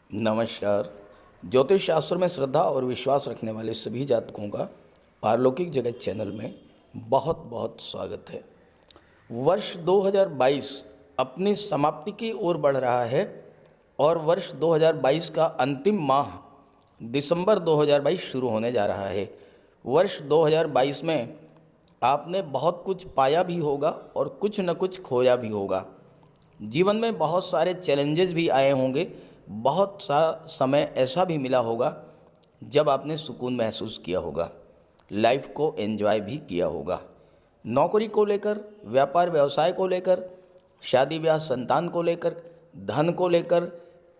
नमस्कार। ज्योतिष शास्त्र में श्रद्धा और विश्वास रखने वाले सभी जातकों का पारलौकिक जगत चैनल में बहुत बहुत स्वागत है। वर्ष 2022 अपनी समाप्ति की ओर बढ़ रहा है और वर्ष 2022 का अंतिम माह दिसंबर 2022 शुरू होने जा रहा है। वर्ष 2022 में आपने बहुत कुछ पाया भी होगा और कुछ न कुछ खोया भी होगा। जीवन में बहुत सारे चैलेंजेस भी आए होंगे। बहुत सा समय ऐसा भी मिला होगा जब आपने सुकून महसूस किया होगा, लाइफ को एंजॉय भी किया होगा। नौकरी को लेकर, व्यापार व्यवसाय को लेकर, शादी ब्याह संतान को लेकर, धन को लेकर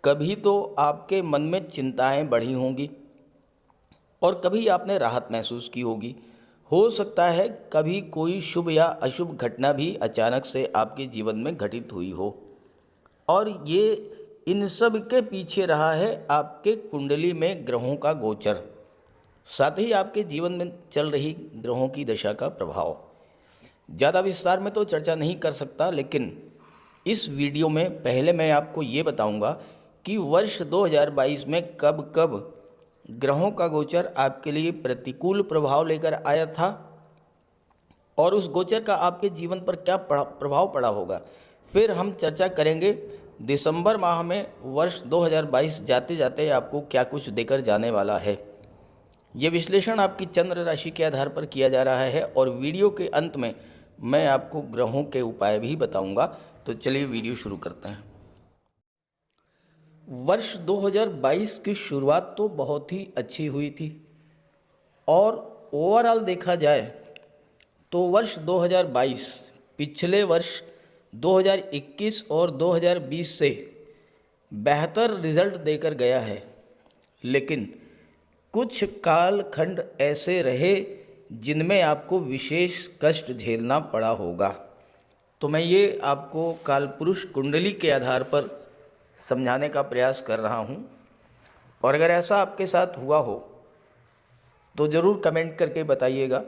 कभी तो आपके मन में चिंताएं बढ़ी होंगी और कभी आपने राहत महसूस की होगी। हो सकता है कभी कोई शुभ या अशुभ घटना भी अचानक से आपके जीवन में घटित हुई हो और ये इन सब के पीछे रहा है आपके कुंडली में ग्रहों का गोचर, साथ ही आपके जीवन में चल रही ग्रहों की दशा का प्रभाव। ज़्यादा विस्तार में तो चर्चा नहीं कर सकता, लेकिन इस वीडियो में पहले मैं आपको ये बताऊंगा कि वर्ष 2022 में कब कब ग्रहों का गोचर आपके लिए प्रतिकूल प्रभाव लेकर आया था और उस गोचर का आपके जीवन पर क्या प्रभाव पड़ा होगा। फिर हम चर्चा करेंगे दिसंबर माह में वर्ष 2022 जाते जाते आपको क्या कुछ देकर जाने वाला है। ये विश्लेषण आपकी चंद्र राशि के आधार पर किया जा रहा है और वीडियो के अंत में मैं आपको ग्रहों के उपाय भी बताऊंगा। तो चलिए वीडियो शुरू करते हैं। वर्ष 2022 की शुरुआत तो बहुत ही अच्छी हुई थी और ओवरऑल देखा जाए तो वर्ष 2022 पिछले वर्ष 2021 और 2020 से बेहतर रिजल्ट देकर गया है, लेकिन कुछ कालखंड ऐसे रहे जिनमें आपको विशेष कष्ट झेलना पड़ा होगा। तो मैं ये आपको कालपुरुष कुंडली के आधार पर समझाने का प्रयास कर रहा हूँ और अगर ऐसा आपके साथ हुआ हो तो ज़रूर कमेंट करके बताइएगा।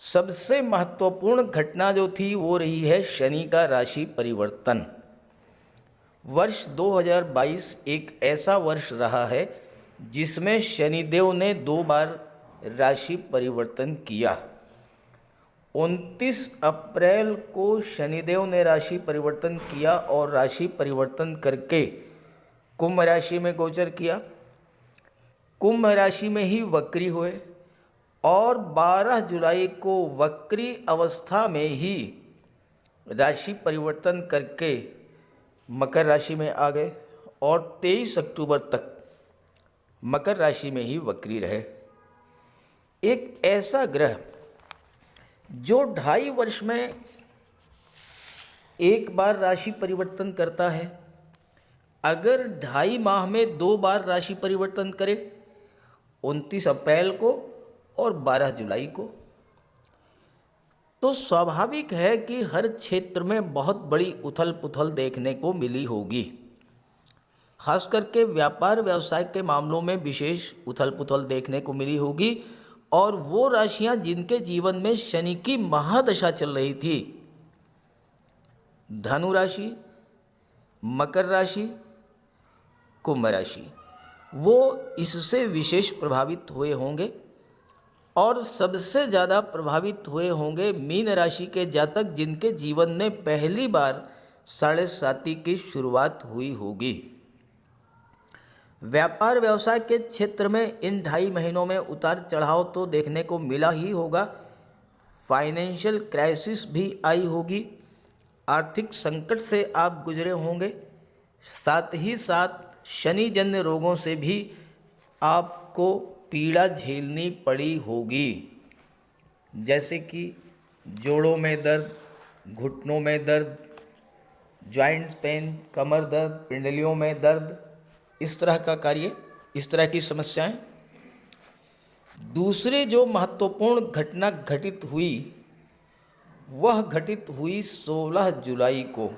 सबसे महत्वपूर्ण घटना जो थी वो रही है शनि का राशि परिवर्तन। वर्ष 2022 एक ऐसा वर्ष रहा है जिसमें शनिदेव ने 2 बार राशि परिवर्तन किया। 29 अप्रैल को शनिदेव ने राशि परिवर्तन किया और राशि परिवर्तन करके कुंभ राशि में गोचर किया। कुंभ राशि में ही वक्री हुए और 12 जुलाई को वक्री अवस्था में ही राशि परिवर्तन करके मकर राशि में आ गए और 23 अक्टूबर तक मकर राशि में ही वक्री रहे। एक ऐसा ग्रह जो 2.5 वर्ष में एक बार राशि परिवर्तन करता है, अगर 2.5 माह में 2 बार राशि परिवर्तन करे, 29 अप्रैल को और 12 जुलाई को, तो स्वाभाविक है कि हर क्षेत्र में बहुत बड़ी उथल पुथल देखने को मिली होगी। खास करके व्यापार व्यवसाय के मामलों में विशेष उथल पुथल देखने को मिली होगी और वो राशियां जिनके जीवन में शनि की महादशा चल रही थी, धनु राशि, मकर राशि, कुंभ राशि, वो इससे विशेष प्रभावित हुए होंगे और सबसे ज़्यादा प्रभावित हुए होंगे मीन राशि के जातक जिनके जीवन में पहली बार 7.5 की शुरुआत हुई होगी। व्यापार व्यवसाय के क्षेत्र में इन 2.5 महीनों में उतार चढ़ाव तो देखने को मिला ही होगा। फाइनेंशियल क्राइसिस भी आई होगी, आर्थिक संकट से आप गुजरे होंगे, साथ ही साथ शनि जन्य रोगों से भी आपको पीड़ा झेलनी पड़ी होगी, जैसे कि जोड़ों में दर्द, घुटनों में दर्द, जॉइंट पेन, कमर दर्द, पिंडलियों में दर्द, इस तरह का कार्य, इस तरह की समस्याएं। दूसरी जो महत्वपूर्ण घटना घटित हुई वह घटित हुई 16 जुलाई को।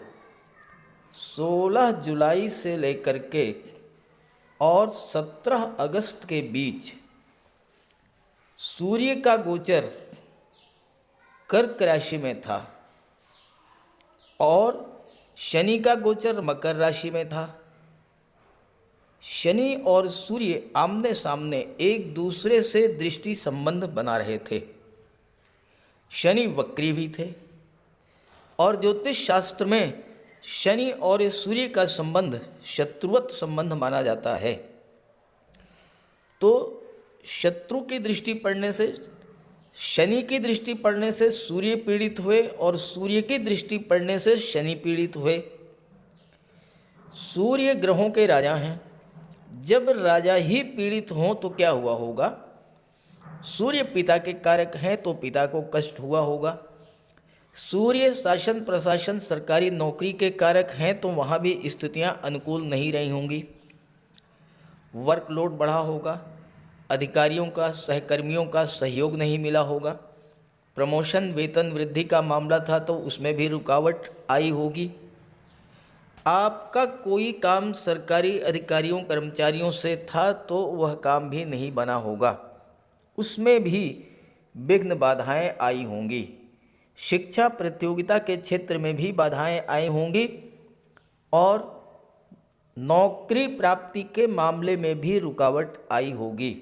16 जुलाई से लेकर के और 17 अगस्त के बीच सूर्य का गोचर कर्क राशि में था और शनि का गोचर मकर राशि में था। शनि और सूर्य आमने सामने एक दूसरे से दृष्टि संबंध बना रहे थे। शनि वक्री भी थे और ज्योतिष शास्त्र में शनि और सूर्य का संबंध शत्रुवत संबंध माना जाता है। तो शत्रु की दृष्टि पड़ने से, शनि की दृष्टि पड़ने से सूर्य पीड़ित हुए और सूर्य की दृष्टि पड़ने से शनि पीड़ित हुए। सूर्य ग्रहों के राजा हैं। जब राजा ही पीड़ित हों तो क्या हुआ होगा? सूर्य पिता के कारक हैं तो पिता को कष्ट हुआ होगा। सूर्य शासन प्रशासन सरकारी नौकरी के कारक हैं तो वहाँ भी स्थितियाँ अनुकूल नहीं रही होंगी। वर्कलोड बढ़ा होगा, अधिकारियों का सहकर्मियों का सहयोग नहीं मिला होगा। प्रमोशन वेतन वृद्धि का मामला था तो उसमें भी रुकावट आई होगी। आपका कोई काम सरकारी अधिकारियों कर्मचारियों से था तो वह काम भी नहीं बना होगा, उसमें भी विघ्न बाधाएं आई होंगी। शिक्षा प्रतियोगिता के क्षेत्र में भी बाधाएं आई होंगी और नौकरी प्राप्ति के मामले में भी रुकावट आई होगी।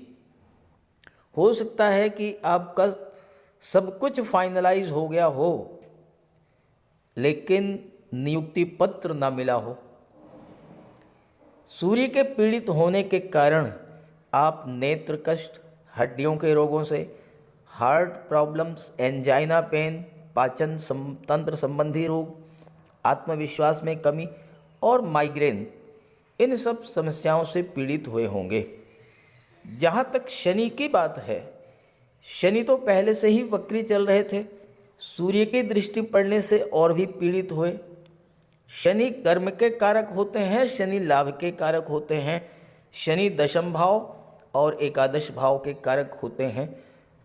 हो सकता है कि आपका सब कुछ फाइनलाइज हो गया हो लेकिन नियुक्ति पत्र ना मिला हो। सूर्य के पीड़ित होने के कारण आप नेत्र कष्ट, हड्डियों के रोगों से, हार्ट प्रॉब्लम्स, एंजाइना पेन, पाचन तंत्र संबंधी रोग, आत्मविश्वास में कमी और माइग्रेन, इन सब समस्याओं से पीड़ित हुए होंगे। जहाँ तक शनि की बात है, शनि तो पहले से ही वक्री चल रहे थे, सूर्य की दृष्टि पड़ने से और भी पीड़ित हुए। शनि कर्म के कारक होते हैं, शनि लाभ के कारक होते हैं, शनि दशम भाव और एकादश भाव के कारक होते हैं।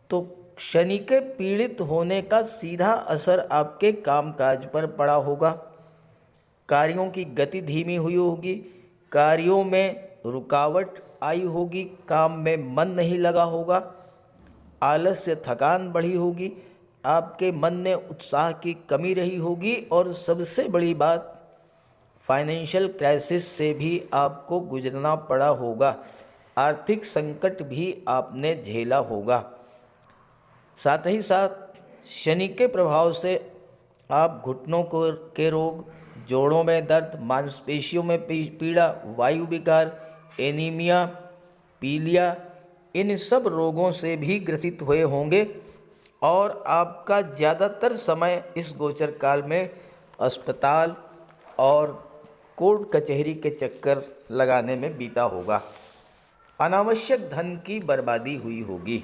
तो शनि के पीड़ित होने का सीधा असर आपके कामकाज पर पड़ा होगा। कार्यों की गति धीमी हुई होगी, कार्यों में रुकावट आई होगी, काम में मन नहीं लगा होगा, आलस्य थकान बढ़ी होगी, आपके मन में उत्साह की कमी रही होगी और सबसे बड़ी बात, फाइनेंशियल क्राइसिस से भी आपको गुजरना पड़ा होगा, आर्थिक संकट भी आपने झेला होगा। साथ ही साथ शनि के प्रभाव से आप घुटनों के रोग, जोड़ों में दर्द, मांसपेशियों में पीड़ा, वायु विकार, एनीमिया, पीलिया, इन सब रोगों से भी ग्रसित हुए होंगे और आपका ज़्यादातर समय इस गोचर काल में अस्पताल और कोर्ट कचहरी के चक्कर लगाने में बीता होगा। अनावश्यक धन की बर्बादी हुई होगी।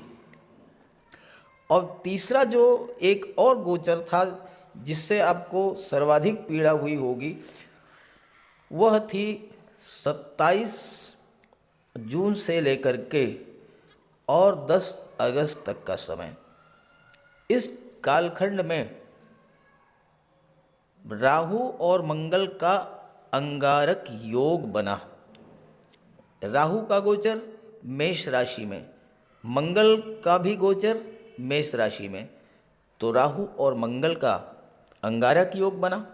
और तीसरा जो एक और गोचर था जिससे आपको सर्वाधिक पीड़ा हुई होगी, वह थी 27 जून से लेकर के और 10 अगस्त तक का समय। इस कालखंड में राहु और मंगल का अंगारक योग बना। राहु का गोचर मेष राशि में, मंगल का भी गोचर मेष राशि में, तो राहु और मंगल का अंगारक योग बना।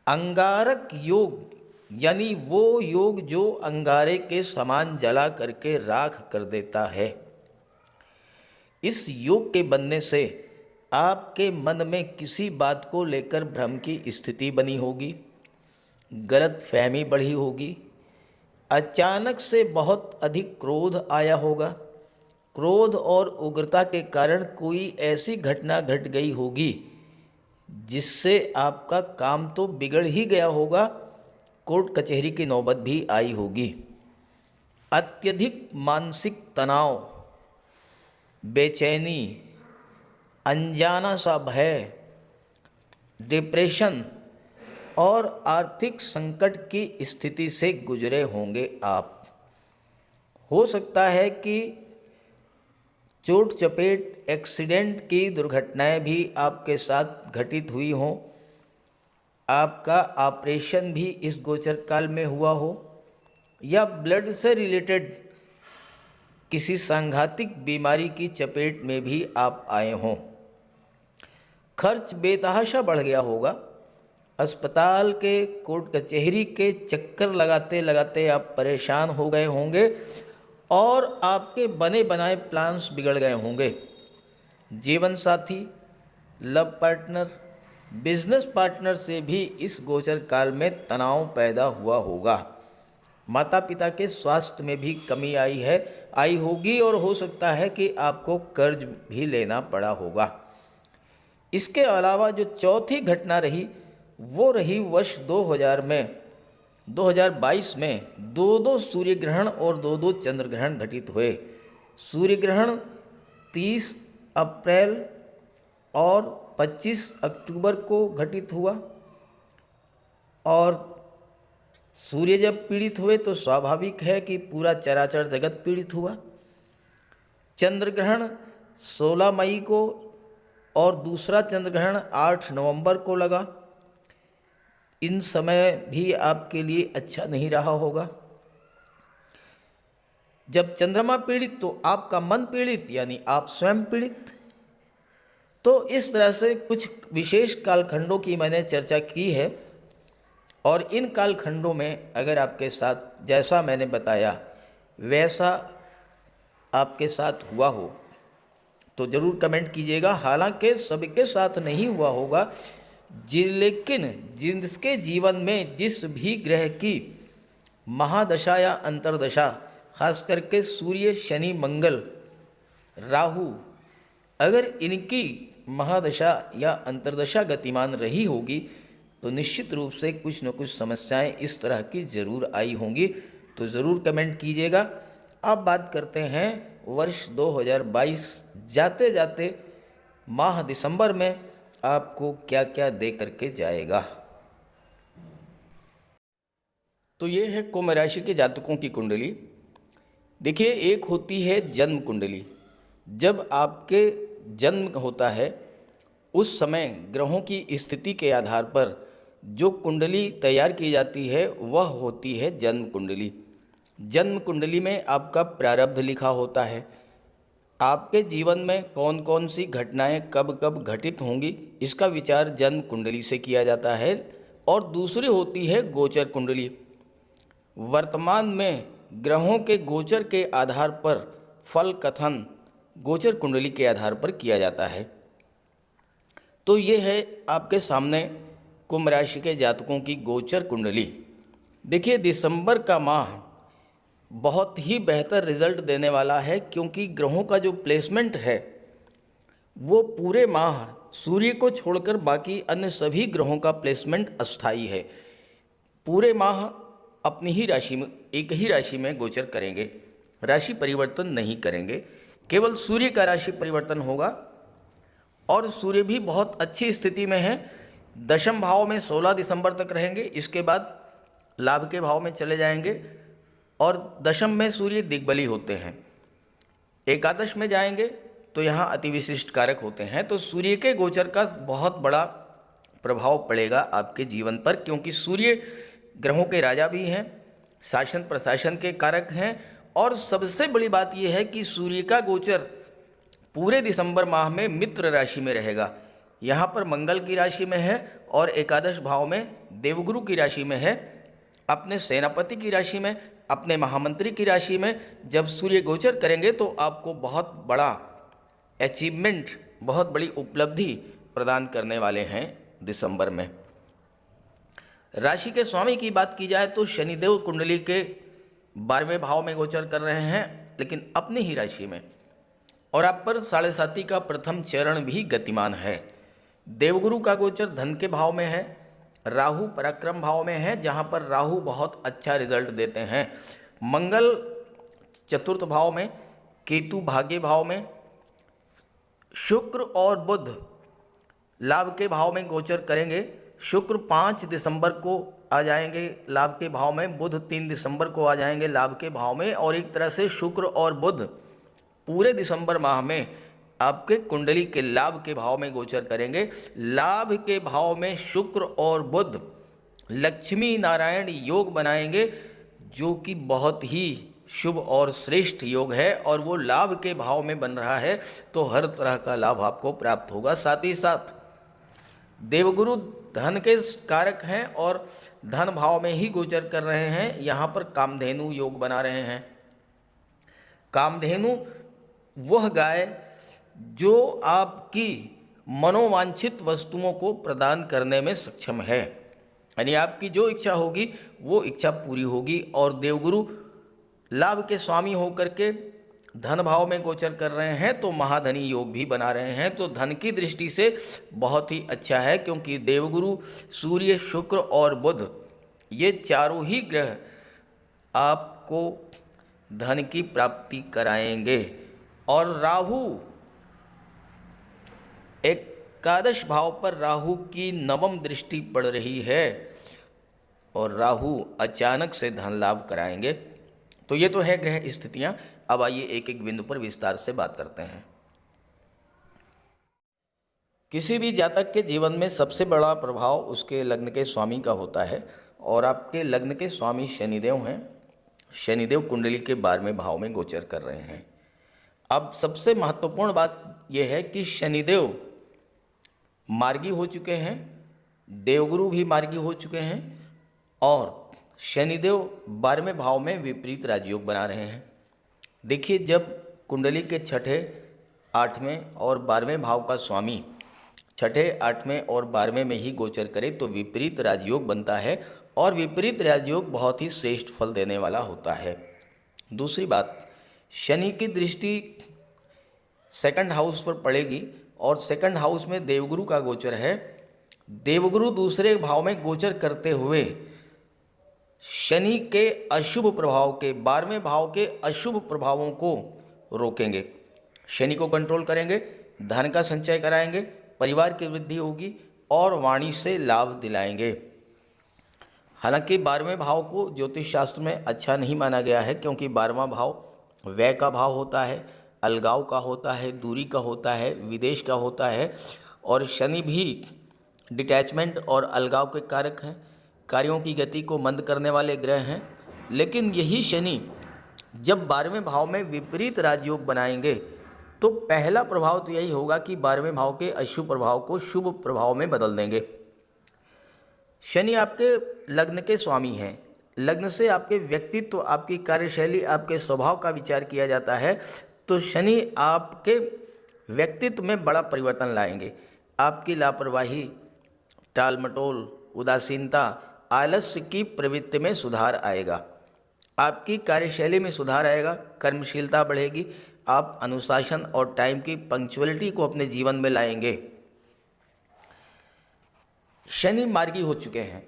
अंगारक योग यानी वो योग जो अंगारे के समान जला करके राख कर देता है। इस योग के बनने से आपके मन में किसी बात को लेकर भ्रम की स्थिति बनी होगी, गलत फहमी बढ़ी होगी, अचानक से बहुत अधिक क्रोध आया होगा, क्रोध और उग्रता के कारण कोई ऐसी घटना घट गई होगी जिससे आपका काम तो बिगड़ ही गया होगा, कोर्ट कचहरी की नौबत भी आई होगी। अत्यधिक मानसिक तनाव, बेचैनी, अनजाना सा भय, डिप्रेशन और आर्थिक संकट की स्थिति से गुजरे होंगे आप। हो सकता है कि चोट चपेट, एक्सीडेंट की दुर्घटनाएं भी आपके साथ घटित हुई हों, आपका ऑपरेशन भी इस गोचर काल में हुआ हो या ब्लड से रिलेटेड किसी सांघातिक बीमारी की चपेट में भी आप आए हों। खर्च बेतहाशा बढ़ गया होगा, अस्पताल के कोर्ट कचहरी के चक्कर लगाते लगाते आप परेशान हो गए होंगे और आपके बने बनाए प्लान्स बिगड़ गए होंगे। जीवन साथी, लव पार्टनर, बिजनेस पार्टनर से भी इस गोचर काल में तनाव पैदा हुआ होगा। माता पिता के स्वास्थ्य में भी कमी आई होगी और हो सकता है कि आपको कर्ज भी लेना पड़ा होगा। इसके अलावा जो चौथी घटना रही वो रही वर्ष 2022 में दो सूर्य ग्रहण और दो चंद्र ग्रहण घटित हुए। सूर्य ग्रहण 30 अप्रैल और 25 अक्टूबर को घटित हुआ और सूर्य जब पीड़ित हुए तो स्वाभाविक है कि पूरा चराचर जगत पीड़ित हुआ। चंद्र ग्रहण 16 मई को और दूसरा चंद्र ग्रहण 8 नवंबर को लगा। इन समय भी आपके लिए अच्छा नहीं रहा होगा। जब चंद्रमा पीड़ित तो आपका मन पीड़ित, यानी आप स्वयं पीड़ित। तो इस तरह से कुछ विशेष कालखंडों की मैंने चर्चा की है और इन कालखंडों में अगर आपके साथ जैसा मैंने बताया वैसा आपके साथ हुआ हो तो ज़रूर कमेंट कीजिएगा। हालांकि सबके साथ नहीं हुआ होगा, लेकिन जिसके जीवन में जिस भी ग्रह की महादशा या अंतर्दशा, खास करके सूर्य, शनि, मंगल, राहु, अगर इनकी महादशा या अंतर्दशा गतिमान रही होगी तो निश्चित रूप से कुछ न कुछ समस्याएं इस तरह की ज़रूर आई होंगी। तो ज़रूर कमेंट कीजिएगा। अब बात करते हैं वर्ष 2022 जाते जाते माह दिसंबर में आपको क्या क्या दे करके जाएगा। तो ये है कुंभ राशि के जातकों की कुंडली। देखिए, एक होती है जन्म कुंडली। जब आपके जन्म होता है उस समय ग्रहों की स्थिति के आधार पर जो कुंडली तैयार की जाती है वह होती है जन्म कुंडली। जन्म कुंडली में आपका प्रारब्ध लिखा होता है, आपके जीवन में कौन कौन सी घटनाएं कब कब घटित होंगी इसका विचार जन्म कुंडली से किया जाता है। और दूसरी होती है गोचर कुंडली। वर्तमान में ग्रहों के गोचर के आधार पर फल कथन गोचर कुंडली के आधार पर किया जाता है। तो ये है आपके सामने कुंभ राशि के जातकों की गोचर कुंडली। देखिए, दिसंबर का माह बहुत ही बेहतर रिजल्ट देने वाला है क्योंकि ग्रहों का जो प्लेसमेंट है वो पूरे माह सूर्य को छोड़कर बाकी अन्य सभी ग्रहों का प्लेसमेंट अस्थायी है। पूरे माह अपनी ही राशि में, एक ही राशि में गोचर करेंगे, राशि परिवर्तन नहीं करेंगे। केवल सूर्य का राशि परिवर्तन होगा और सूर्य भी बहुत अच्छी स्थिति में है। दशम भाव में 16 दिसंबर तक रहेंगे, इसके बाद लाभ के भाव में चले जाएंगे और दशम में सूर्य दिग्बली होते हैं। एकादश में जाएंगे तो यहाँ अतिविशिष्ट कारक होते हैं। तो सूर्य के गोचर का बहुत बड़ा प्रभाव पड़ेगा आपके जीवन पर क्योंकि सूर्य ग्रहों के राजा भी हैं, शासन प्रशासन के कारक हैं। और सबसे बड़ी बात यह है कि सूर्य का गोचर पूरे दिसंबर माह में मित्र राशि में रहेगा। यहाँ पर मंगल की राशि में है और एकादश भाव में देवगुरु की राशि में है, अपने सेनापति की राशि में, अपने महामंत्री की राशि में जब सूर्य गोचर करेंगे तो आपको बहुत बड़ा अचीवमेंट, बहुत बड़ी उपलब्धि प्रदान करने वाले हैं दिसंबर में। राशि के स्वामी की बात की जाए तो शनिदेव कुंडली के 12वें भाव में गोचर कर रहे हैं, लेकिन अपनी ही राशि में। और आप पर 7.5 का प्रथम चरण भी गतिमान है। देवगुरु का गोचर धन के भाव में है, राहु पराक्रम भाव में है जहां पर राहु बहुत अच्छा रिजल्ट देते हैं। मंगल चतुर्थ भाव में, केतु भाग्य भाव में, शुक्र और बुध लाभ के भाव में गोचर करेंगे। शुक्र 5 दिसंबर को आ जाएंगे लाभ के भाव में, बुध 3 दिसंबर को आ जाएंगे लाभ के भाव में। और एक तरह से शुक्र और बुध पूरे दिसंबर माह में आपके कुंडली के लाभ के भाव में गोचर करेंगे। लाभ के भाव में शुक्र और बुध लक्ष्मी नारायण योग बनाएंगे जो कि बहुत ही शुभ और श्रेष्ठ योग है और वो लाभ के भाव में बन रहा है तो हर तरह का लाभ आपको प्राप्त होगा। साथ ही साथ देवगुरु धन के कारक हैं और धन भाव में ही गोचर कर रहे हैं। यहाँ पर कामधेनु योग बना रहे हैं। कामधेनु वह गाय जो आपकी मनोवांछित वस्तुओं को प्रदान करने में सक्षम है, यानी आपकी जो इच्छा होगी वो इच्छा पूरी होगी। और देवगुरु लाभ के स्वामी होकर के धन भाव में गोचर कर रहे हैं तो महाधनी योग भी बना रहे हैं। तो धन की दृष्टि से बहुत ही अच्छा है, क्योंकि देवगुरु सूर्य, शुक्र और बुध ये चारों ही ग्रह आपको धन की प्राप्ति कराएंगे। और राहु एकादश भाव पर राहु की नवम दृष्टि पड़ रही है और राहु अचानक से धन लाभ कराएंगे। तो ये तो है ग्रह स्थितियां। अब आइए एक एक बिंदु पर विस्तार से बात करते हैं। किसी भी जातक के जीवन में सबसे बड़ा प्रभाव उसके लग्न के स्वामी का होता है और आपके लग्न के स्वामी शनिदेव हैं। शनिदेव कुंडली के 12वें भाव में गोचर कर रहे हैं। अब सबसे महत्वपूर्ण बात यह है कि शनिदेव मार्गी हो चुके हैं, देवगुरु भी मार्गी हो चुके हैं और शनिदेव 12वें भाव में विपरीत राजयोग बना रहे हैं। देखिए, जब कुंडली के छठे, 8वें और 12वें भाव का स्वामी छठे, 8वें और 12वें में ही गोचर करे तो विपरीत राजयोग बनता है और विपरीत राजयोग बहुत ही श्रेष्ठ फल देने वाला होता है। दूसरी बात, शनि की दृष्टि सेकंड हाउस पर पड़ेगी और सेकंड हाउस में देवगुरु का गोचर है। देवगुरु दूसरे भाव में गोचर करते हुए शनि के अशुभ प्रभाव के 12वें भाव के अशुभ प्रभावों को रोकेंगे, शनि को कंट्रोल करेंगे, धन का संचय कराएंगे, परिवार की वृद्धि होगी और वाणी से लाभ दिलाएंगे। हालांकि 12वें भाव को ज्योतिष शास्त्र में अच्छा नहीं माना गया है, क्योंकि 12वां भाव व्यय का भाव होता है, अलगाव का होता है, दूरी का होता है, विदेश का होता है और शनि भी डिटैचमेंट और अलगाव के कारक हैं, कार्यों की गति को मंद करने वाले ग्रह हैं। लेकिन यही शनि जब 12वें भाव में विपरीत राजयोग बनाएंगे तो पहला प्रभाव तो यही होगा कि 12वें भाव के अशुभ प्रभाव को शुभ प्रभाव में बदल देंगे। शनि आपके लग्न के स्वामी हैं। लग्न से आपके व्यक्तित्व, आपकी कार्यशैली, आपके स्वभाव का विचार किया जाता है। तो शनि आपके व्यक्तित्व में बड़ा परिवर्तन लाएंगे। आपकी लापरवाही, टाल मटोल, उदासीनता, आलस्य की प्रवृत्ति में सुधार आएगा। आपकी कार्यशैली में सुधार आएगा, कर्मशीलता बढ़ेगी, आप अनुशासन और टाइम की पंक्चुअलिटी को अपने जीवन में लाएंगे। शनि मार्गी हो चुके हैं,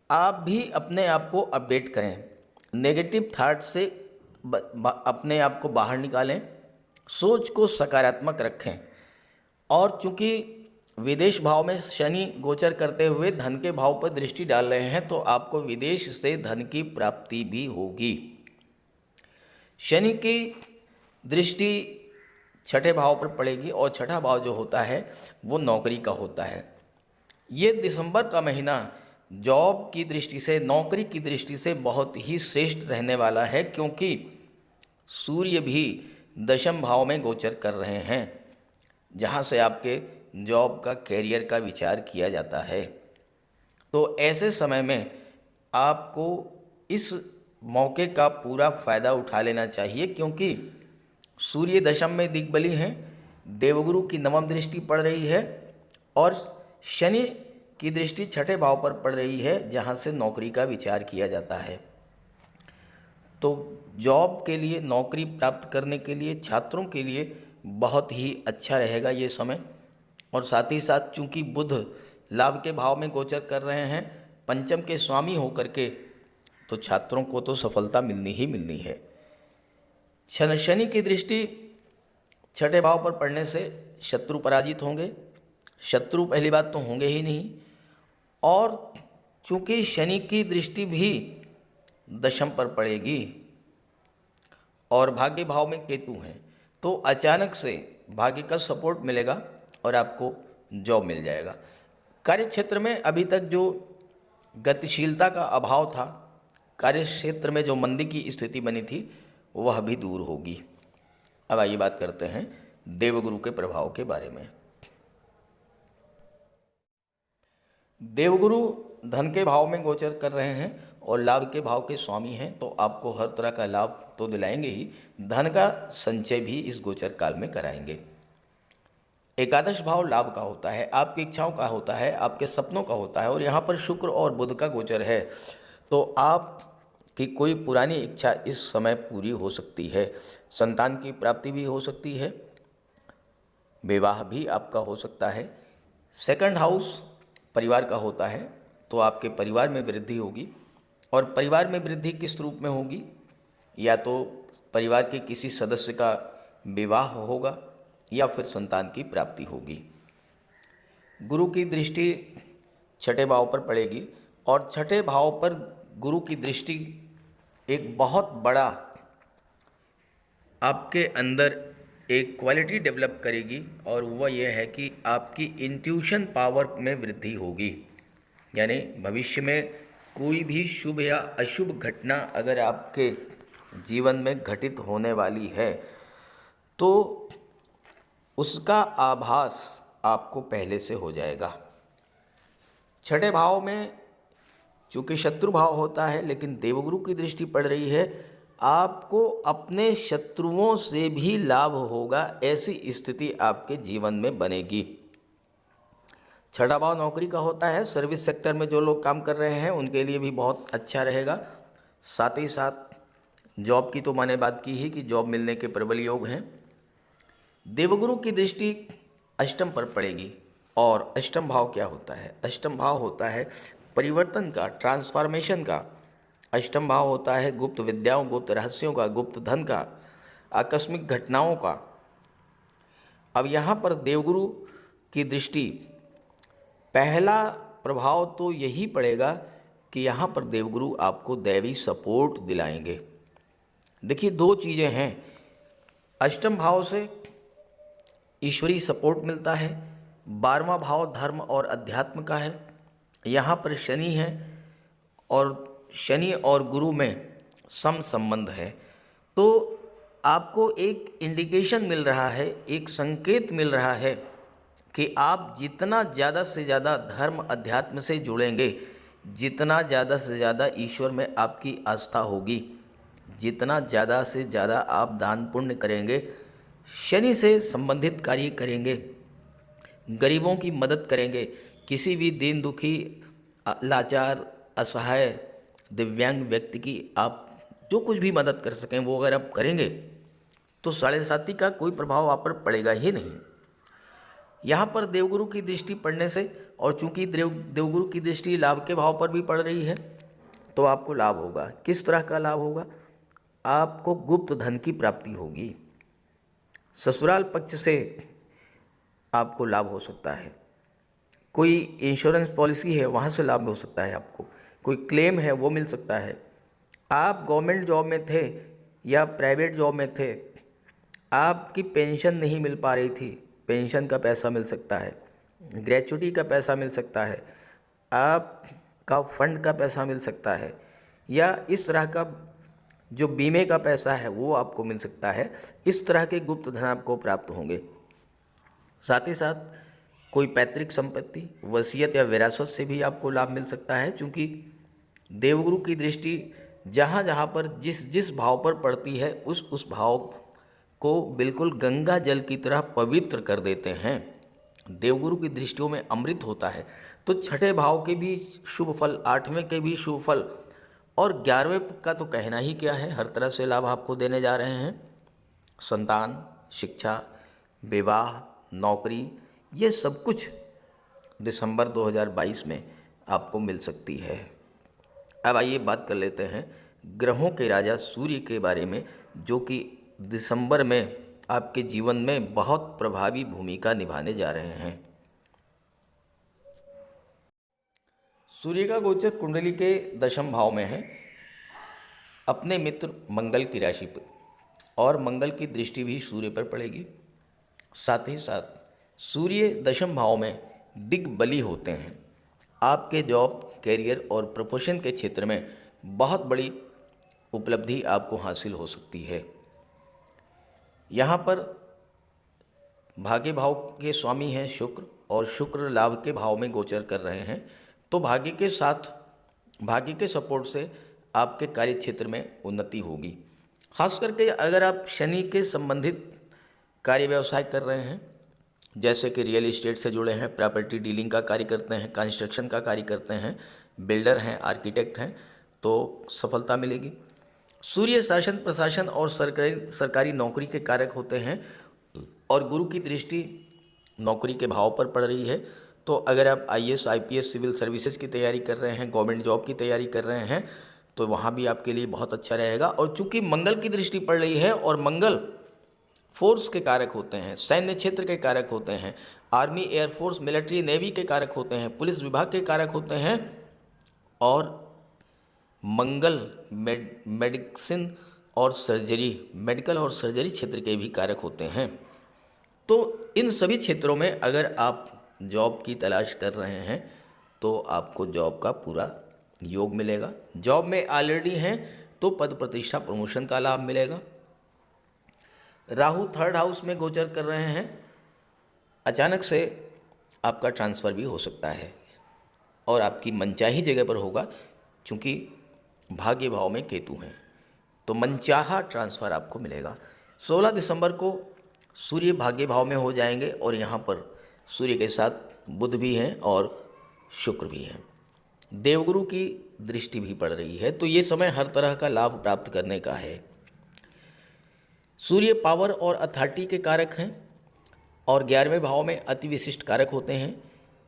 आप भी अपने आप को अपडेट करें, नेगेटिव थॉट से अपने आप को बाहर निकालें, सोच को सकारात्मक रखें। और चूंकि विदेश भाव में शनि गोचर करते हुए धन के भाव पर दृष्टि डाल रहे हैं तो आपको विदेश से धन की प्राप्ति भी होगी। शनि की दृष्टि छठे भाव पर पड़ेगी और छठा भाव जो होता है वो नौकरी का होता है। ये दिसंबर का महीना जॉब की दृष्टि से, नौकरी की दृष्टि से बहुत ही श्रेष्ठ रहने वाला है, क्योंकि सूर्य भी दशम भाव में गोचर कर रहे हैं, जहाँ से आपके जॉब का, कैरियर का विचार किया जाता है। तो ऐसे समय में आपको इस मौके का पूरा फायदा उठा लेना चाहिए, क्योंकि सूर्य दशम में दिग्बली हैं, देवगुरु की नवम दृष्टि पड़ रही है और शनि की दृष्टि छठे भाव पर पड़ रही है, जहाँ से नौकरी का विचार किया जाता है। तो जॉब के लिए, नौकरी प्राप्त करने के लिए, छात्रों के लिए बहुत ही अच्छा रहेगा ये समय। और साथ ही साथ चूंकि बुध लाभ के भाव में गोचर कर रहे हैं, पंचम के स्वामी होकर के, तो छात्रों को तो सफलता मिलनी ही मिलनी है। शनि की दृष्टि छठे भाव पर पड़ने से शत्रु पराजित होंगे, शत्रु पहली बात तो होंगे ही नहीं। और चूंकि शनि की दृष्टि भी दशम पर पड़ेगी और भाग्य भाव में केतु हैं, तो अचानक से भाग्य का सपोर्ट मिलेगा और आपको जॉब मिल जाएगा। कार्य क्षेत्र में अभी तक जो गतिशीलता का अभाव था, कार्य क्षेत्र में जो मंदी की स्थिति बनी थी, वह भी दूर होगी। अब आइए बात करते हैं देवगुरु के प्रभाव के बारे में। देवगुरु धन के भाव में गोचर कर रहे हैं और लाभ के भाव के स्वामी हैं, तो आपको हर तरह का लाभ तो दिलाएंगे ही, धन का संचय भी इस गोचर काल में कराएंगे। एकादश भाव लाभ का होता है, आपकी इच्छाओं का होता है, आपके सपनों का होता है, और यहाँ पर शुक्र और बुध का गोचर है, तो आपकी कोई पुरानी इच्छा इस समय पूरी हो सकती है। संतान की प्राप्ति भी हो सकती है, विवाह भी आपका हो सकता है। सेकंड हाउस परिवार का होता है, तो आपके परिवार में वृद्धि होगी, और परिवार में वृद्धि किस रूप में होगी, या तो परिवार के किसी सदस्य का विवाह होगा या फिर संतान की प्राप्ति होगी। गुरु की दृष्टि छठे भाव पर पड़ेगी, और छठे भाव पर गुरु की दृष्टि एक बहुत बड़ा आपके अंदर एक क्वालिटी डेवलप करेगी, और वह यह है कि आपकी इंट्यूशन पावर में वृद्धि होगी। यानी भविष्य में कोई भी शुभ या अशुभ घटना अगर आपके जीवन में घटित होने वाली है, तो उसका आभास आपको पहले से हो जाएगा। छठे भाव में चूँकि शत्रु भाव होता है, लेकिन देवगुरु की दृष्टि पड़ रही है, आपको अपने शत्रुओं से भी लाभ होगा, ऐसी स्थिति आपके जीवन में बनेगी। छठा भाव नौकरी का होता है, सर्विस सेक्टर में जो लोग काम कर रहे हैं उनके लिए भी बहुत अच्छा रहेगा। साथ ही साथ जॉब की तो मैंने बात की ही कि जॉब मिलने के प्रबल योग हैं। देवगुरु की दृष्टि अष्टम पर पड़ेगी, और अष्टम भाव क्या होता है? अष्टम भाव होता है परिवर्तन का, ट्रांसफॉर्मेशन का। अष्टम भाव होता है गुप्त विद्याओं, गुप्त रहस्यों का, गुप्त धन का, आकस्मिक घटनाओं का। अब यहाँ पर देवगुरु की दृष्टि, पहला प्रभाव तो यही पड़ेगा कि यहाँ पर देवगुरु आपको दैवी सपोर्ट दिलाएंगे। देखिए, दो चीज़ें हैं, अष्टम भाव से ईश्वरीय सपोर्ट मिलता है, 12वां भाव धर्म और अध्यात्म का है, यहाँ पर शनि है, और शनि और गुरु में सम संबंध है। तो आपको एक इंडिकेशन मिल रहा है, एक संकेत मिल रहा है कि आप जितना ज़्यादा से ज़्यादा धर्म अध्यात्म से जुड़ेंगे, जितना ज़्यादा से ज़्यादा ईश्वर में आपकी आस्था होगी, जितना ज़्यादा से ज़्यादा आप दान पुण्य करेंगे, शनि से संबंधित कार्य करेंगे, गरीबों की मदद करेंगे, किसी भी दीन दुखी, लाचार, असहाय, दिव्यांग व्यक्ति की आप जो कुछ भी मदद कर सकें वो अगर आप करेंगे, तो साढ़े साती का कोई प्रभाव आप पर पड़ेगा ही नहीं। यहाँ पर देवगुरु की दृष्टि पड़ने से, और चूंकि देवगुरु की दृष्टि लाभ के भाव पर भी पड़ रही है, तो आपको लाभ होगा। किस तरह का लाभ होगा? आपको गुप्त धन की प्राप्ति होगी, ससुराल पक्ष से आपको लाभ हो सकता है, कोई इंश्योरेंस पॉलिसी है वहाँ से लाभ हो सकता है, आपको कोई क्लेम है वो मिल सकता है। आप गवर्नमेंट जॉब में थे या प्राइवेट जॉब में थे, आपकी पेंशन नहीं मिल पा रही थी, पेंशन का पैसा मिल सकता है, ग्रेच्युटी का पैसा मिल सकता है, आपका फंड का पैसा मिल सकता है, या इस तरह का जो बीमे का पैसा है वो आपको मिल सकता है। इस तरह के गुप्त धन आपको प्राप्त होंगे। साथ ही साथ कोई पैतृक संपत्ति, वसीयत या विरासत से भी आपको लाभ मिल सकता है, क्योंकि देवगुरु की दृष्टि जहाँ जहाँ पर जिस जिस भाव पर पड़ती है उस भाव को बिल्कुल गंगा जल की तरह पवित्र कर देते हैं। देवगुरु की दृष्टियों में अमृत होता है। तो छठे भाव के भी शुभ फल, 8वें के भी शुभ फल, और 11वें का तो कहना ही क्या है, हर तरह से लाभ आपको देने जा रहे हैं। संतान, शिक्षा, विवाह, नौकरी, ये सब कुछ दिसंबर 2022 में आपको मिल सकती है। अब आइए बात कर लेते हैं ग्रहों के राजा सूर्य के बारे में, जो कि दिसंबर में आपके जीवन में बहुत प्रभावी भूमिका निभाने जा रहे हैं। सूर्य का गोचर कुंडली के दशम भाव में है, अपने मित्र मंगल की राशि पर, और मंगल की दृष्टि भी सूर्य पर पड़ेगी। साथ ही साथ सूर्य दशम भाव में दिग्बली होते हैं। आपके जॉब, कैरियर और प्रोफेशन के क्षेत्र में बहुत बड़ी उपलब्धि आपको हासिल हो सकती है। यहाँ पर भाग्य भाव के स्वामी हैं शुक्र, और शुक्र लाभ के भाव में गोचर कर रहे हैं। तो भाग्य के सपोर्ट से आपके कार्य क्षेत्र में उन्नति होगी। खास करके अगर आप शनि के संबंधित कार्य व्यवसाय कर रहे हैं, जैसे कि रियल एस्टेट से जुड़े हैं, प्रॉपर्टी डीलिंग का कार्य करते हैं, कंस्ट्रक्शन का कार्य करते हैं, बिल्डर हैं, आर्किटेक्ट हैं, तो सफलता मिलेगी। सूर्य शासन प्रशासन और सरकारी नौकरी के कारक होते हैं और गुरु की दृष्टि नौकरी के भाव पर पड़ रही है। तो अगर आप आईएएस, आईपीएस, सिविल सर्विसेज की तैयारी कर रहे हैं, गवर्नमेंट जॉब की तैयारी कर रहे हैं, तो वहाँ भी आपके लिए बहुत अच्छा रहेगा। और चूंकि मंगल की दृष्टि पड़ रही है और मंगल फोर्स के कारक होते हैं, सैन्य क्षेत्र के कारक होते हैं, आर्मी, एयरफोर्स, मिलिट्री, नेवी के कारक होते हैं, पुलिस विभाग के कारक होते हैं, और मंगल मेडिसिन और सर्जरी, मेडिकल और सर्जरी क्षेत्र के भी कारक होते हैं। तो इन सभी क्षेत्रों में अगर आप जॉब की तलाश कर रहे हैं तो आपको जॉब का पूरा योग मिलेगा। जॉब में ऑलरेडी हैं तो पद प्रतिष्ठा प्रमोशन का लाभ मिलेगा। राहु 3rd हाउस में गोचर कर रहे हैं, अचानक से आपका ट्रांसफ़र भी हो सकता है और आपकी मनचाही जगह पर होगा। चूँकि भाग्य भाव में केतु हैं तो मनचाहा ट्रांसफ़र आपको मिलेगा। 16 दिसंबर को सूर्य भाग्य भाव में हो जाएंगे और यहाँ पर सूर्य के साथ बुध भी हैं और शुक्र भी हैं। देवगुरु की दृष्टि भी पड़ रही है, तो ये समय हर तरह का लाभ प्राप्त करने का है। सूर्य पावर और अथॉरिटी के कारक हैं और 11वें भाव में अति विशिष्ट कारक होते हैं।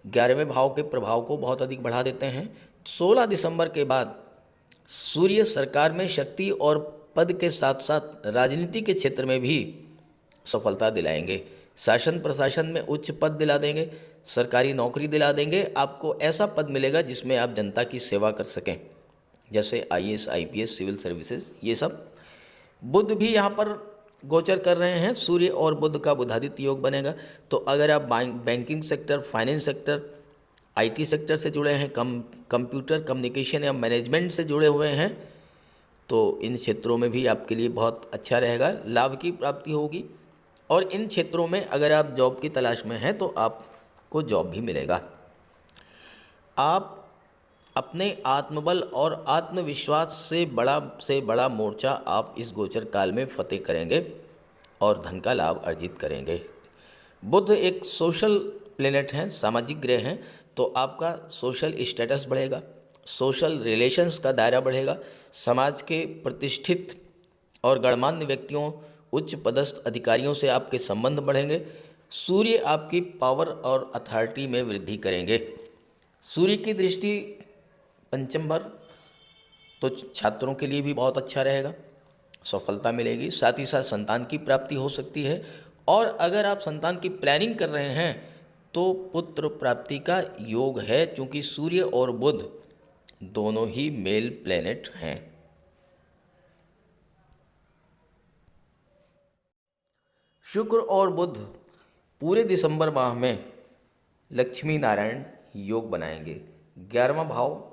11वें भाव के प्रभाव को बहुत अधिक बढ़ा देते हैं। 16 दिसंबर के बाद सूर्य सरकार में शक्ति और पद के साथ साथ राजनीति के क्षेत्र में भी सफलता दिलाएंगे। शासन प्रशासन में उच्च पद दिला देंगे, सरकारी नौकरी दिला देंगे। आपको ऐसा पद मिलेगा जिसमें आप जनता की सेवा कर सकें, जैसे आईएएस, आईपीएस, सिविल सर्विसेज, ये सब। बुध भी यहाँ पर गोचर कर रहे हैं, सूर्य और बुध का बुधादित्य योग बनेगा। तो अगर आप banking sector, finance sector, IT sector से जुड़े हैं, कंप्यूटर कम्युनिकेशन या मैनेजमेंट से जुड़े हुए हैं, तो इन क्षेत्रों में भी आपके लिए बहुत अच्छा रहेगा, लाभ की प्राप्ति होगी। और इन क्षेत्रों में अगर आप जॉब की तलाश में हैं तो आपको जॉब भी मिलेगा। आप अपने आत्मबल और आत्मविश्वास से बड़ा मोर्चा आप इस गोचर काल में फतेह करेंगे और धन का लाभ अर्जित करेंगे। बुध एक सोशल प्लेनेट हैं, सामाजिक ग्रह हैं, तो आपका सोशल स्टेटस बढ़ेगा, सोशल रिलेशंस का दायरा बढ़ेगा, समाज के प्रतिष्ठित और गणमान्य व्यक्तियों, उच्च पदस्थ अधिकारियों से आपके संबंध बढ़ेंगे। सूर्य आपकी पावर और अथॉरिटी में वृद्धि करेंगे। सूर्य की दृष्टि पंचम पर, तो छात्रों के लिए भी बहुत अच्छा रहेगा, सफलता मिलेगी। साथ ही साथ संतान की प्राप्ति हो सकती है। और अगर आप संतान की प्लानिंग कर रहे हैं तो पुत्र प्राप्ति का योग है, क्योंकि सूर्य और बुध दोनों ही मेल प्लेनेट हैं। शुक्र और बुध पूरे दिसंबर माह में लक्ष्मी नारायण योग बनाएंगे। 11वां भाव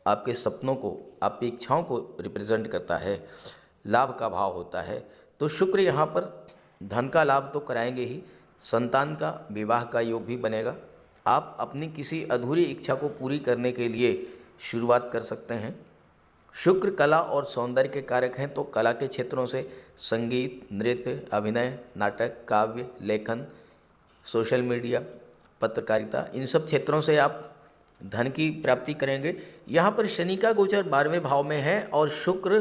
आपके सपनों को, आपकी इच्छाओं को रिप्रेजेंट करता है, लाभ का भाव होता है। तो शुक्र यहाँ पर धन का लाभ तो कराएंगे ही, संतान का, विवाह का योग भी बनेगा। आप अपनी किसी अधूरी इच्छा को पूरी करने के लिए शुरुआत कर सकते हैं। शुक्र कला और सौंदर्य के कारक हैं, तो कला के क्षेत्रों से संगीत, नृत्य, अभिनय, नाटक, काव्य, लेखन, सोशल मीडिया, पत्रकारिता, इन सब क्षेत्रों से आप धन की प्राप्ति करेंगे। यहाँ पर शनि का गोचर 12वें भाव में है और शुक्र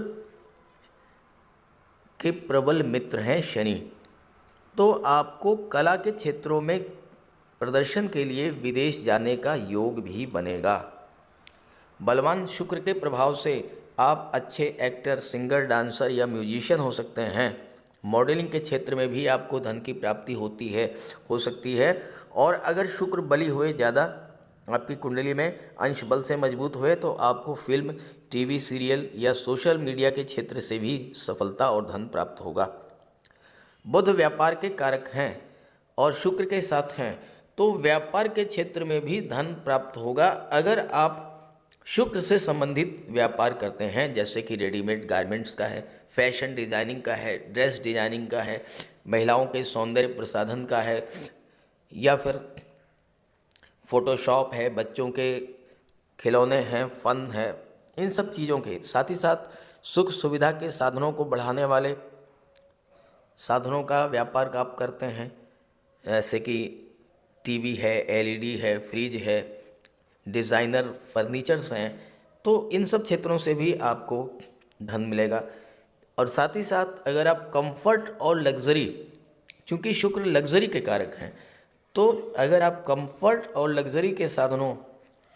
के प्रबल मित्र हैं शनि, तो आपको कला के क्षेत्रों में प्रदर्शन के लिए विदेश जाने का योग भी बनेगा। बलवान शुक्र के प्रभाव से आप अच्छे एक्टर, सिंगर, डांसर या म्यूजिशियन हो सकते हैं। मॉडलिंग के क्षेत्र में भी आपको धन की प्राप्ति हो सकती है। और अगर शुक्र बली हुए ज़्यादा आपकी कुंडली में, अंश बल से मजबूत हुए, तो आपको फिल्म, टीवी सीरियल या सोशल मीडिया के क्षेत्र से भी सफलता और धन प्राप्त होगा। बुध व्यापार के कारक हैं और शुक्र के साथ हैं, तो व्यापार के क्षेत्र में भी धन प्राप्त होगा। अगर आप शुक्र से संबंधित व्यापार करते हैं, जैसे कि रेडीमेड गारमेंट्स का है, फैशन डिज़ाइनिंग का है, ड्रेस डिज़ाइनिंग का है, महिलाओं के सौंदर्य प्रसाधन का है, या फिर फोटोशॉप है, बच्चों के खिलौने हैं, फन है, इन सब चीज़ों के साथ ही साथ सुख सुविधा के साधनों को बढ़ाने वाले साधनों का व्यापार का आप करते हैं, जैसे कि टीवी है, एलईडी है, फ्रिज है, डिज़ाइनर फर्नीचर्स हैं, तो इन सब क्षेत्रों से भी आपको धन मिलेगा। और साथ ही साथ अगर आप कंफर्ट और लग्जरी, चूँकि शुक्र लग्जरी के कारक हैं, तो अगर आप कंफर्ट और लग्जरी के साधनों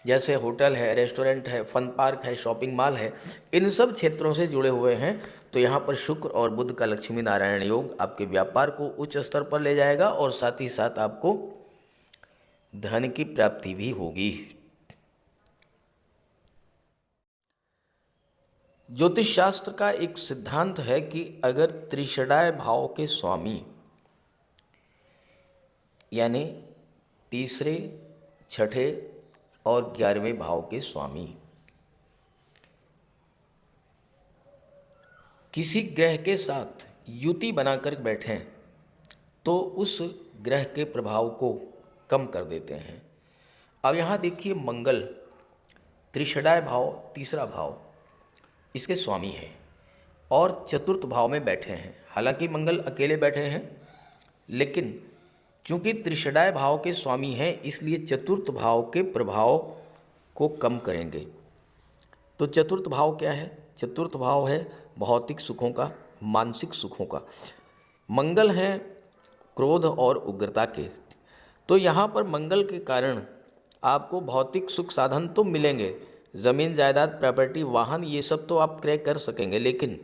जैसे होटल है, रेस्टोरेंट है, फन पार्क है, शॉपिंग मॉल है, इन सब क्षेत्रों से जुड़े हुए हैं, तो यहाँ पर शुक्र और बुध का लक्ष्मी नारायण योग आपके व्यापार को उच्च स्तर पर ले जाएगा और साथ ही साथ आपको धन की प्राप्ति भी होगी। ज्योतिष शास्त्र का एक सिद्धांत है कि अगर त्रिषडाय भाव के स्वामी यानी तीसरे, छठे और 11वें भाव के स्वामी किसी ग्रह के साथ युति बनाकर बैठें तो उस ग्रह के प्रभाव को कम कर देते हैं। अब यहाँ देखिए, मंगल त्रिषडाय भाव, तीसरा भाव, इसके स्वामी है और चतुर्थ भाव में बैठे हैं। हालांकि मंगल अकेले बैठे हैं, लेकिन चूंकि त्रिषडाय भाव के स्वामी हैं इसलिए चतुर्थ भाव के प्रभाव को कम करेंगे। तो चतुर्थ भाव क्या है? चतुर्थ भाव है भौतिक सुखों का, मानसिक सुखों का। मंगल हैं क्रोध और उग्रता के। तो यहाँ पर मंगल के कारण आपको भौतिक सुख साधन तो मिलेंगे, ज़मीन जायदाद, प्रॉपर्टी, वाहन, ये सब तो आप क्रय कर सकेंगे, लेकिन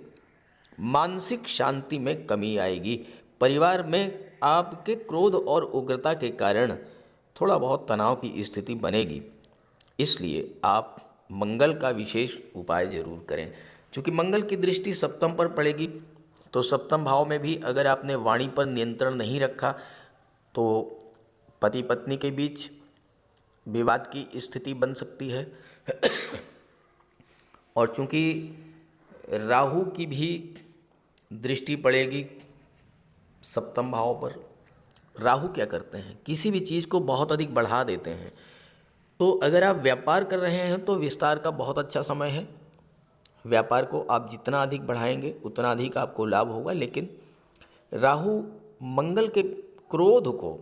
मानसिक शांति में कमी आएगी। परिवार में आपके क्रोध और उग्रता के कारण थोड़ा बहुत तनाव की स्थिति बनेगी, इसलिए आप मंगल का विशेष उपाय जरूर करें। क्योंकि मंगल की दृष्टि सप्तम पर पड़ेगी, तो सप्तम भाव में भी अगर आपने वाणी पर नियंत्रण नहीं रखा तो पति पत्नी के बीच विवाद की स्थिति बन सकती है। और चूंकि राहु की भी दृष्टि पड़ेगी सप्तम भाव पर, राहु क्या करते हैं, किसी भी चीज़ को बहुत अधिक बढ़ा देते हैं। तो अगर आप व्यापार कर रहे हैं तो विस्तार का बहुत अच्छा समय है। व्यापार को आप जितना अधिक बढ़ाएंगे उतना अधिक आपको लाभ होगा। लेकिन राहु मंगल के क्रोध को,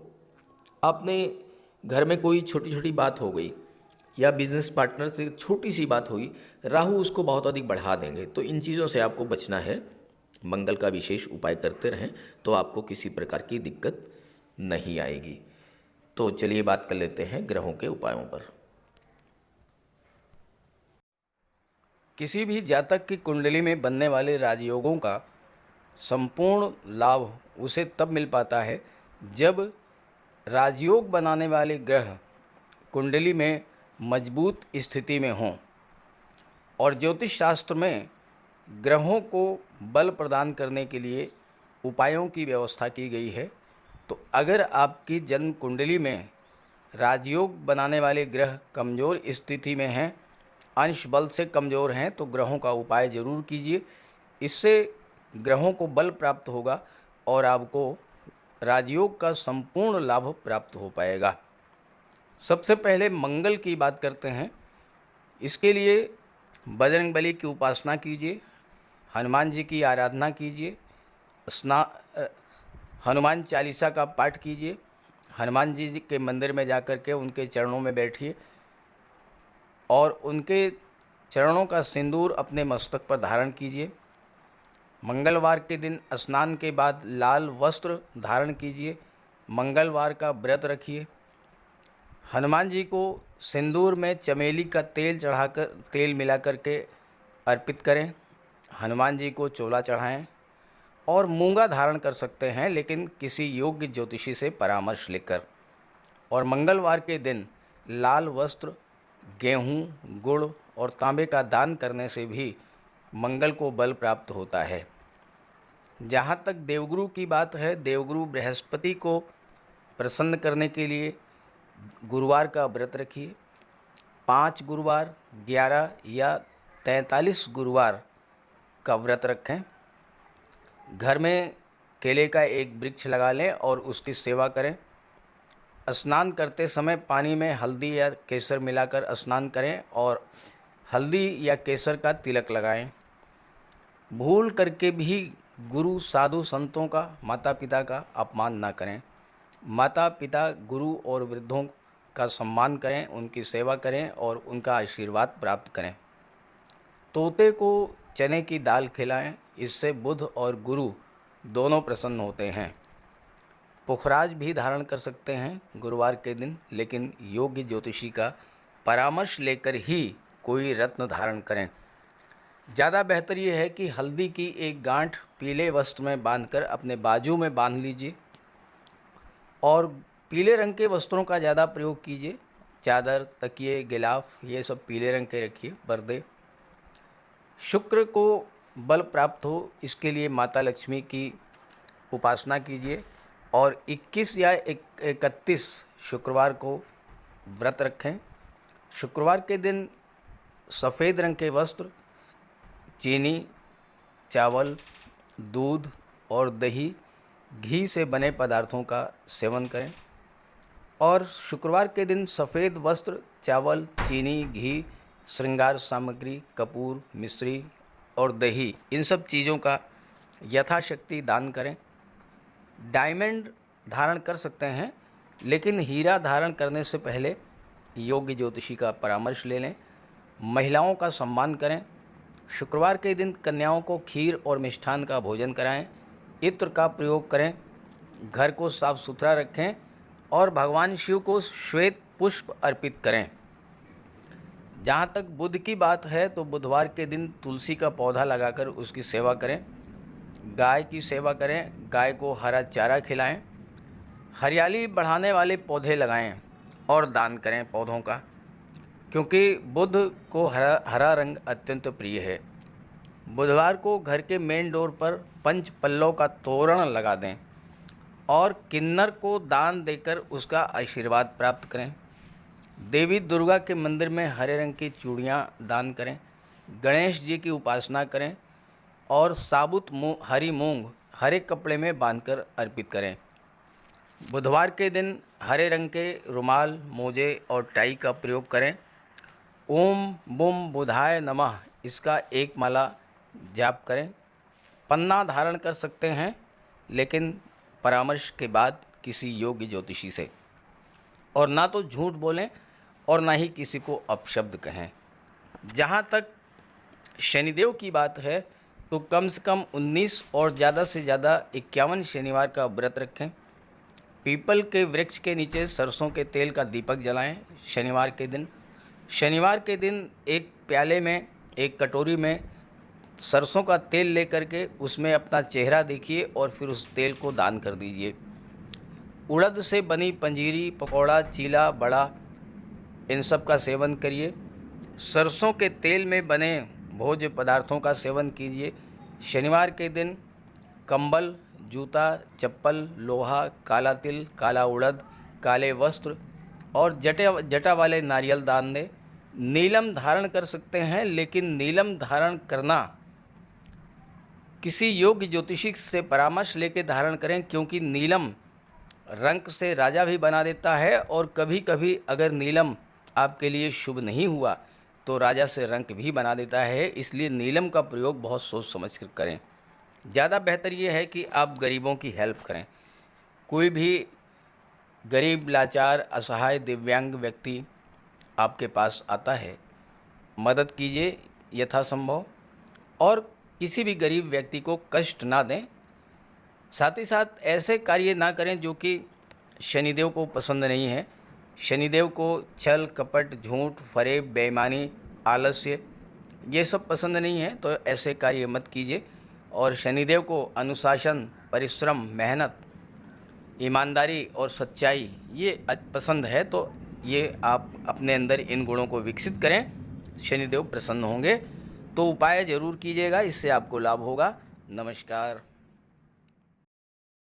अपने घर में कोई छोटी छोटी बात हो गई या बिजनेस पार्टनर से छोटी सी बात हुई, राहु उसको बहुत अधिक बढ़ा देंगे। तो इन चीज़ों से आपको बचना है। मंगल का विशेष उपाय करते रहें तो आपको किसी प्रकार की दिक्कत नहीं आएगी। तो चलिए बात कर लेते हैं ग्रहों के उपायों पर। किसी भी जातक की कुंडली में बनने वाले राजयोगों का संपूर्ण लाभ उसे तब मिल पाता है जब राजयोग बनाने वाले ग्रह कुंडली में मजबूत स्थिति में हों। और ज्योतिष शास्त्र में ग्रहों को बल प्रदान करने के लिए उपायों की व्यवस्था की गई है। तो अगर आपकी जन्म कुंडली में राजयोग बनाने वाले ग्रह कमज़ोर स्थिति में हैं, अंश बल से कमज़ोर हैं, तो ग्रहों का उपाय ज़रूर कीजिए। इससे ग्रहों को बल प्राप्त होगा और आपको राजयोग का संपूर्ण लाभ प्राप्त हो पाएगा। सबसे पहले मंगल की बात करते हैं। इसके लिए बजरंगबली की उपासना कीजिए, हनुमान जी की आराधना कीजिए, हनुमान चालीसा का पाठ कीजिए, हनुमान जी के मंदिर में जाकर के उनके चरणों में बैठिए और उनके चरणों का सिंदूर अपने मस्तक पर धारण कीजिए। मंगलवार के दिन स्नान के बाद लाल वस्त्र धारण कीजिए, मंगलवार का व्रत रखिए। हनुमान जी को सिंदूर में चमेली का तेल चढ़ाकर, तेल मिला करके अर्पित करें। हनुमान जी को चोला चढ़ाएं और मूंगा धारण कर सकते हैं, लेकिन किसी योग्य ज्योतिषी से परामर्श लेकर। और मंगलवार के दिन लाल वस्त्र, गेहूँ, गुड़ और तांबे का दान करने से भी मंगल को बल प्राप्त होता है। जहाँ तक देवगुरु की बात है, देवगुरु बृहस्पति को प्रसन्न करने के लिए गुरुवार का व्रत रखिए। 5 गुरुवार, 11 या 43 गुरुवार का व्रत रखें। घर में केले का एक वृक्ष लगा लें और उसकी सेवा करें। स्नान करते समय पानी में हल्दी या केसर मिलाकर स्नान करें और हल्दी या केसर का तिलक लगाएं। भूल करके भी गुरु, साधु, संतों का, माता पिता का अपमान ना करें। माता पिता, गुरु और वृद्धों का सम्मान करें, उनकी सेवा करें और उनका आशीर्वाद प्राप्त करें। तोते को चने की दाल खिलाएं, इससे बुध और गुरु दोनों प्रसन्न होते हैं। पुखराज भी धारण कर सकते हैं गुरुवार के दिन, लेकिन योग्य ज्योतिषी का परामर्श लेकर ही कोई रत्न धारण करें। ज़्यादा बेहतर ये है कि हल्दी की एक गांठ पीले वस्त्र में बांधकर अपने बाजू में बांध लीजिए और पीले रंग के वस्त्रों का ज़्यादा प्रयोग कीजिए। चादर, तकिए, गिलाफ ये सब पीले रंग के रखिए, पर्दे। शुक्र को बल प्राप्त हो, इसके लिए माता लक्ष्मी की उपासना कीजिए और 21 या 31 शुक्रवार को व्रत रखें। शुक्रवार के दिन सफ़ेद रंग के वस्त्र, चीनी, चावल, दूध और दही, घी से बने पदार्थों का सेवन करें। और शुक्रवार के दिन सफ़ेद वस्त्र, चावल, चीनी, घी, श्रृंगार सामग्री, कपूर, मिश्री और दही, इन सब चीज़ों का यथाशक्ति दान करें। डायमंड धारण कर सकते हैं, लेकिन हीरा धारण करने से पहले योग्य ज्योतिषी का परामर्श ले लें। महिलाओं का सम्मान करें। शुक्रवार के दिन कन्याओं को खीर और मिष्ठान का भोजन कराएं। इत्र का प्रयोग करें। घर को साफ सुथरा रखें और भगवान शिव को श्वेत पुष्प अर्पित करें। जहाँ तक बुध की बात है तो बुधवार के दिन तुलसी का पौधा लगाकर उसकी सेवा करें। गाय की सेवा करें, गाय को हरा चारा खिलाएं। हरियाली बढ़ाने वाले पौधे लगाएं और दान करें पौधों का, क्योंकि बुध को हरा रंग अत्यंत प्रिय है। बुधवार को घर के मेन डोर पर पंच पल्लव का तोरण लगा दें और किन्नर को दान देकर उसका आशीर्वाद प्राप्त करें। देवी दुर्गा के मंदिर में हरे रंग की चूड़ियाँ दान करें। गणेश जी की उपासना करें और साबुत हरी मूंग हरे कपड़े में बांधकर अर्पित करें। बुधवार के दिन हरे रंग के रुमाल, मोजे और टाई का प्रयोग करें। ओम बुम बुधाय नमः इसका एक माला जाप करें। पन्ना धारण कर सकते हैं, लेकिन परामर्श के बाद किसी योग्य ज्योतिषी से। और ना तो झूठ बोलें और ना ही किसी को अपशब्द कहें। जहाँ तक शनिदेव की बात है तो कम से कम 19 और ज़्यादा से ज़्यादा 51 शनिवार का व्रत रखें। पीपल के वृक्ष के नीचे सरसों के तेल का दीपक जलाएं शनिवार के दिन। शनिवार के दिन एक प्याले में, एक कटोरी में सरसों का तेल लेकर के उसमें अपना चेहरा देखिए और फिर उस तेल को दान कर दीजिए। उड़द से बनी पंजीरी, पकौड़ा, चीला, बड़ा, इन सब का सेवन करिए। सरसों के तेल में बने भोज्य पदार्थों का सेवन कीजिए। शनिवार के दिन कंबल, जूता, चप्पल, लोहा, काला तिल, काला उड़द, काले वस्त्र और जटा वाले नारियल दान दें। नीलम धारण कर सकते हैं, लेकिन नीलम धारण करना किसी योग्य ज्योतिषी से परामर्श लेकर धारण करें, क्योंकि नीलम रंग से राजा भी बना देता है और कभी कभी अगर नीलम आपके लिए शुभ नहीं हुआ तो राजा से रंक भी बना देता है। इसलिए नीलम का प्रयोग बहुत सोच समझ कर करें। ज़्यादा बेहतर ये है कि आप गरीबों की हेल्प करें। कोई भी गरीब, लाचार, असहाय, दिव्यांग व्यक्ति आपके पास आता है, मदद कीजिए यथासंभव और किसी भी गरीब व्यक्ति को कष्ट ना दें। साथ ही साथ ऐसे कार्य ना करें जो कि शनिदेव को पसंद नहीं है। शनिदेव को छल, कपट, झूठ, फरेब, बेईमानी, आलस्य ये सब पसंद नहीं है, तो ऐसे कार्य मत कीजिए। और शनिदेव को अनुशासन, परिश्रम, मेहनत, ईमानदारी और सच्चाई ये पसंद है, तो ये आप अपने अंदर इन गुणों को विकसित करें, शनिदेव प्रसन्न होंगे। तो उपाय ज़रूर कीजिएगा, इससे आपको लाभ होगा। नमस्कार।